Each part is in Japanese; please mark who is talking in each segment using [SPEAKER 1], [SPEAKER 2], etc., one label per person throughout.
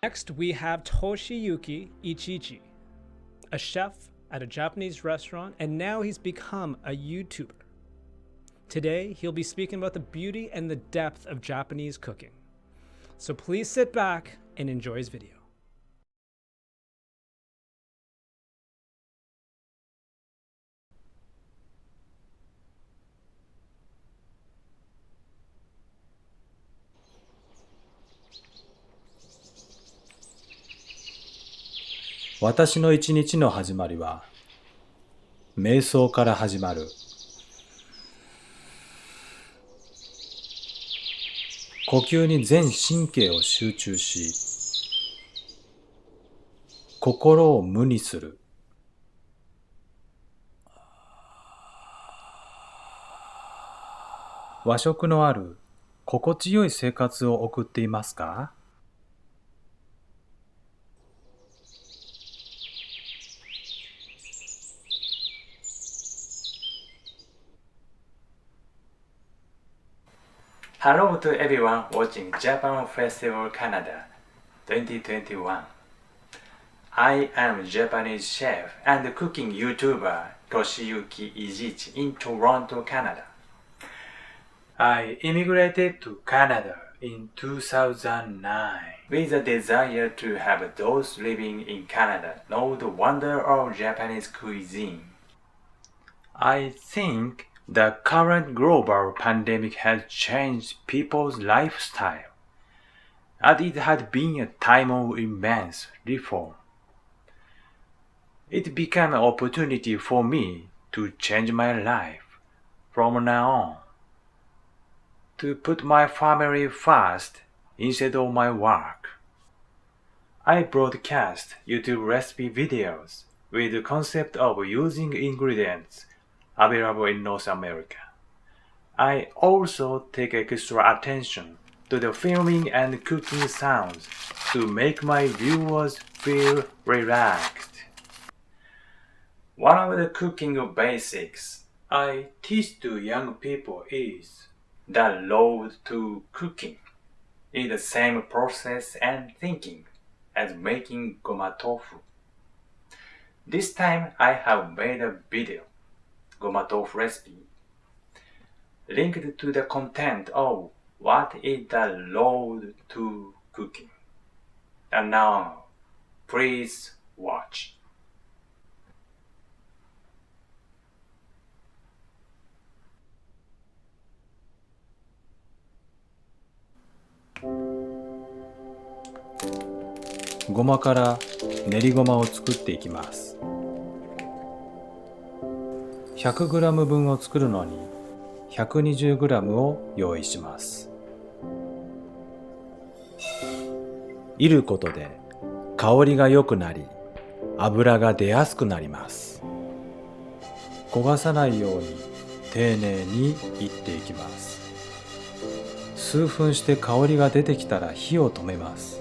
[SPEAKER 1] Next, we have Toshiyuki Ichichi, a chef at a Japanese restaurant, and now he's become a YouTuber. Today, he'll be speaking about the beauty and the depth of Japanese cooking. So please sit back and enjoy his video.
[SPEAKER 2] 私の一日の始まりは、瞑想から始まる。呼吸に全神経を集中し、心を無にする。和食のある心地よい生活を送っていますか
[SPEAKER 3] ？Hello to everyone watching Japan Festival Canada 2021. I am Japanese chef and cooking YouTuber Toshiyuki Ijichi in Toronto, Canada. I immigrated to Canada in 2009 with a desire to have those living in Canada know the wonder of Japanese cuisine. I think the current global pandemic has changed people's lifestyle, and it had been a time of immense reform. It became an opportunity for me to change my life from now on, to put my family first instead of my work. I broadcast YouTube recipe videos with the concept of using ingredients available in North America. I also take extra attention to the filming and cooking sounds to make my viewers feel relaxed. One of the cooking basics I teach to young people is the road to cooking is the same process and thinking as making goma tofu. This time I have made a video goma tofu recipe linked to the content of what is the road to cooking. And now, please watch.
[SPEAKER 2] ごまから練りごまを作っていきます。100g 分を作るのに 120g を用意します。煎ることで香りが良くなり、油が出やすくなります。焦がさないように丁寧に煎っていきます。数分して香りが出てきたら火を止めます。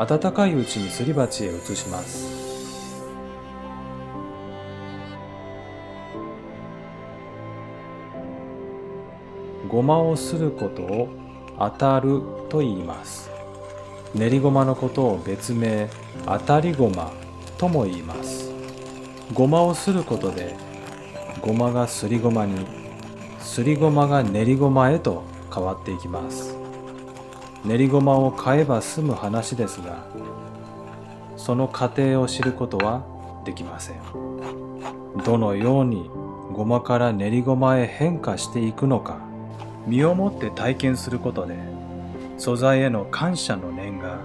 [SPEAKER 2] 温かいうちにすり鉢へ移します。ごまをすることを当たると言います。練りごまのことを別名当たりごまとも言います。ごまをすることでごまがすりごまに、すりごまが練りごまへと変わっていきます。練りごまを買えば済む話ですが、その過程を知ることはできません。どのようにごまから練りごまへ変化していくのか、身をもって体験することで、素材への感謝の念が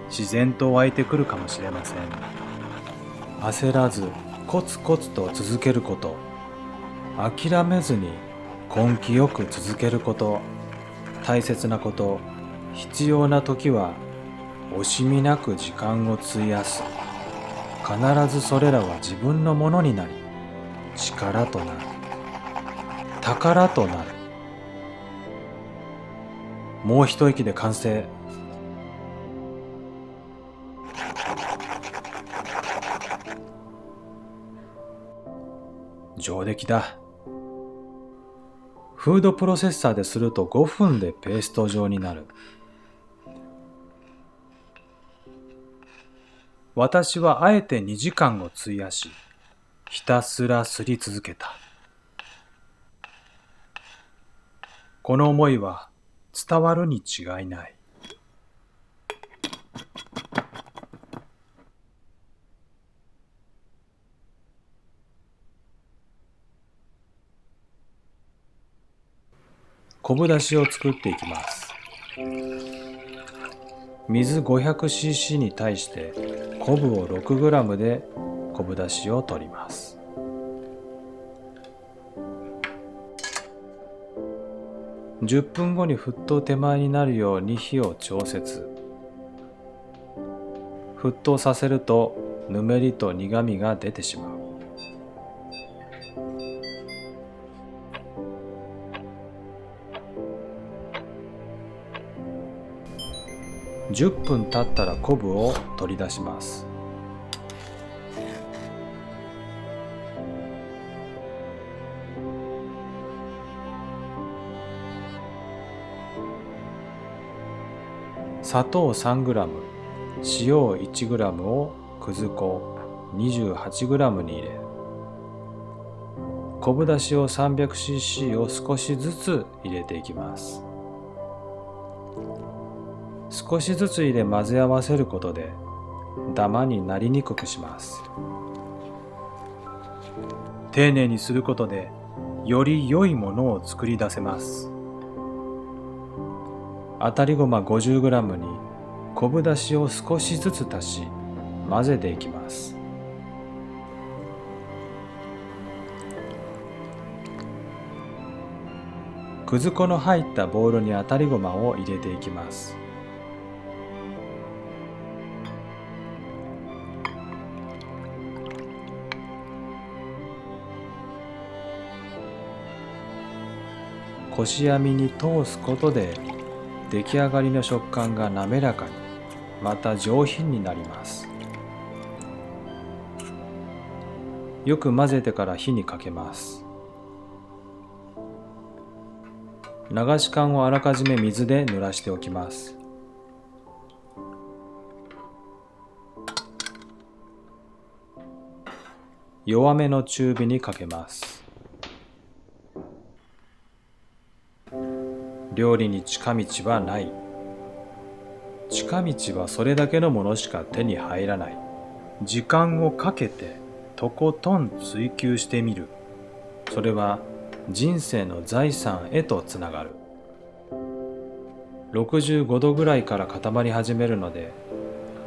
[SPEAKER 2] 自然と湧いてくるかもしれません。焦らずコツコツと続けること、諦めずに根気よく続けること、大切なこと、必要な時は惜しみなく時間を費やす。必ずそれらは自分のものになり、力となる。宝となる。もう一息で完成。上出来だ。フードプロセッサーですると5分でペースト状になる。私はあえて2時間を費やし、ひたすらすり続けた。この思いは伝わるに違いない。昆布だしを作っていきます。水 500cc に対して昆布を 6g で昆布だしを取ります。10分後に沸騰手前になるように火を調節。沸騰させるとぬめりと苦みが出てしまう。10分経ったら昆布を取り出します。砂糖 3g、塩 1g をくず粉 28g に入れ、昆布だしを 300cc を少しずつ入れていきます。少しずつ入れ混ぜ合わせることでダマになりにくくします。丁寧にすることでより良いものを作り出せます。あたりごま 50g に昆布だしを少しずつ足し混ぜていきます。くず粉の入ったボウルにあたりごまを入れていきます。こし網に通すことで出来上がりの食感が滑らかに、また上品になります。よく混ぜてから火にかけます。流し缶をあらかじめ水で濡らしておきます。弱めの中火にかけます。料理に近道はない。近道はそれだけのものしか手に入らない。時間をかけてとことん追求してみる。それは人生の財産へとつながる。65度ぐらいから固まり始めるので、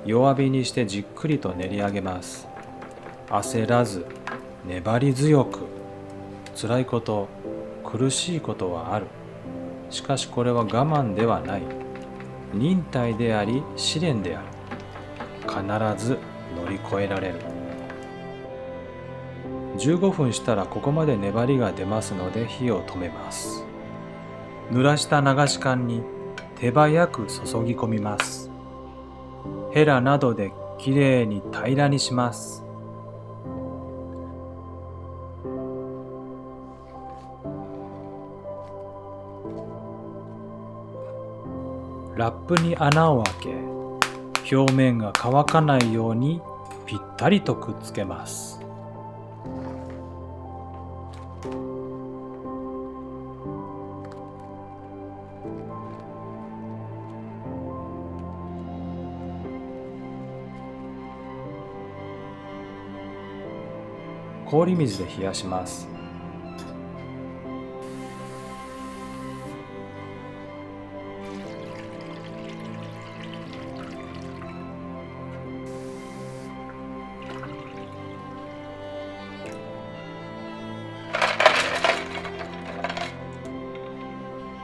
[SPEAKER 2] 弱火にしてじっくりと練り上げます。焦らず、粘り強く。辛いこと、苦しいことはある。しかしこれは我慢ではない。忍耐であり試練である。必ず乗り越えられる。15分したらここまで粘りが出ますので火を止めます。濡らした流し缶に手早く注ぎ込みます。ヘラなどできれいに平らにします。ラップに穴を開け、表面が乾かないようにぴったりとくっつけます。氷水で冷やします。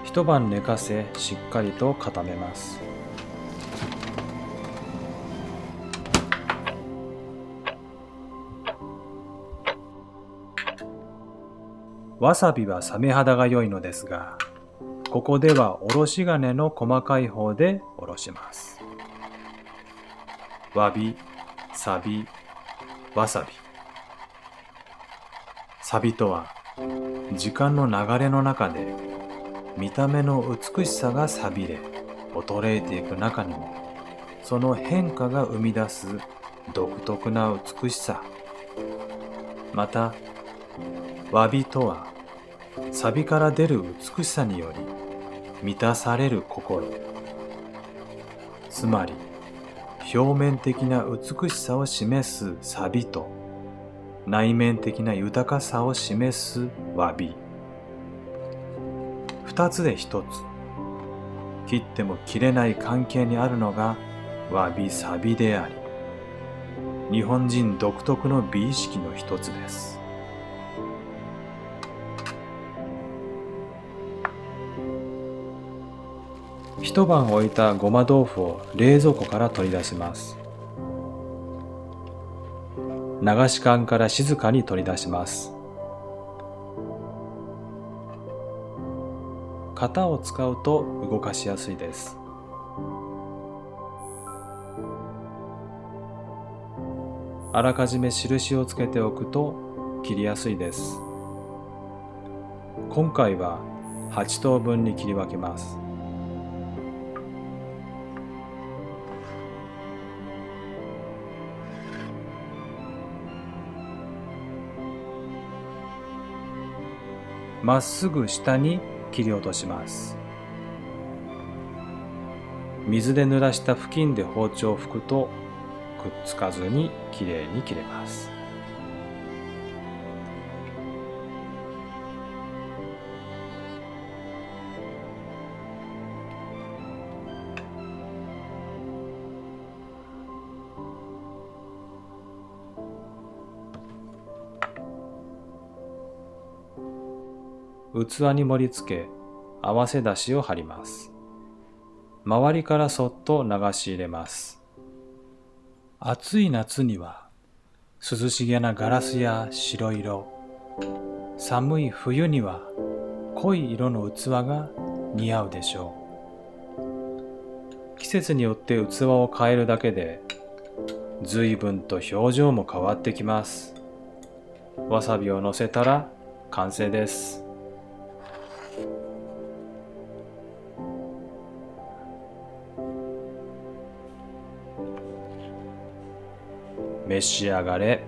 [SPEAKER 2] 一晩寝かせ、しっかりと固めます。わさびはサメ肌が良いのですが、ここではおろし金の細かい方でおろします。わび、さび、わさび。さびとは時間の流れの中で見た目の美しさが錆びれ衰えていく中にも、その変化が生み出す独特な美しさ、また詫びとは錆びから出る美しさにより満たされる心、つまり表面的な美しさを示す錆と内面的な豊かさを示す詫び、二つで一つ、切っても切れない関係にあるのが詫び錆びであり、日本人独特の美意識の一つです。一晩置いたごま豆腐を冷蔵庫から取り出します。流し缶から静かに取り出します。型を使うと動かしやすいです。あらかじめ印をつけておくと切りやすいです。今回は8等分に切り分けます。まっすぐ下に切り落とします。水で濡らした布巾で包丁を拭くとくっつかずにきれいに切れます。器に盛り付け、合わせだしを貼ります。周りからそっと流し入れます。暑い夏には涼しげなガラスや白色、寒い冬には濃い色の器が似合うでしょう。季節によって器を変えるだけで随分と表情も変わってきます。わさびを乗せたら完成です。召し上がれ。